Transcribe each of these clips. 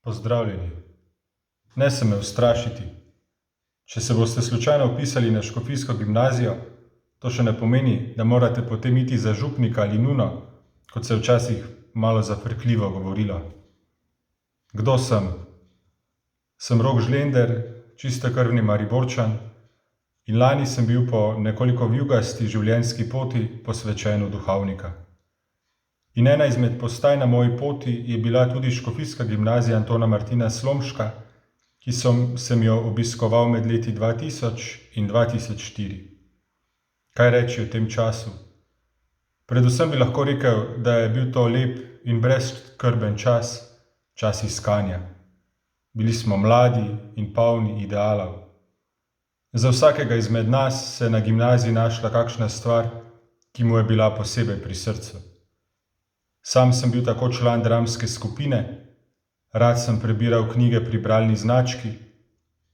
Pozdravljeni. Ne se me ustrašiti. Če se boste slučajno vpisali na škofijsko gimnazijo, to še ne pomeni, da morate potem iti za župnika ali nuno, kot se je včasih malo zafrkljivo govorilo. Kdo sem? Sem Rok Žlender, čistokrvni Mariborčan, in lani sem bil po nekoliko vijugasti življenjski poti posvečen v duhovnika. In ena izmed postaj na moji poti je bila tudi škofijska gimnazija Antona Martina Slomška, ki sem jo obiskoval med leti 2000 in 2004. Kaj reči o tem času? Predvsem bi lahko rekel, da je bil to lep in brezskrben čas, čas iskanja. Bili smo mladi in polni idealov. Za vsakega izmed nas se je na gimnaziji našla kakšna stvar, ki mu je bila posebej pri srcu. Sam sem bil tako član dramske skupine, rad sem prebiral knjige pri bralni znački,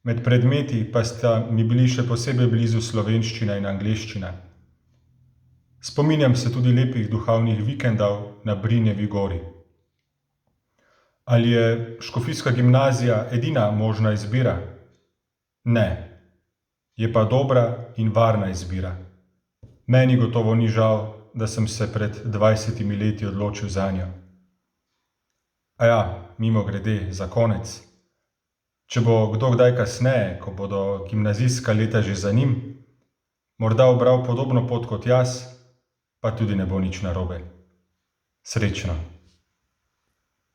med predmeti pa sta mi bili še posebej blizu slovenščina in angleščina. Spominjam se tudi lepih duhovnih vikendov na Brinjevi gori. Ali je škofijska gimnazija edina možna izbira? Ne. Je pa dobra in varna izbira. Meni gotovo ni žal, da sem se pred 20 leti odločil zanjo. Mimogrede, za konec. Če bo kdo kdaj kasneje, ko bodo gimnazijska leta že za njim, morda ubral podobno pot kot jaz, pa tudi ne bo nič narobe. Srečno!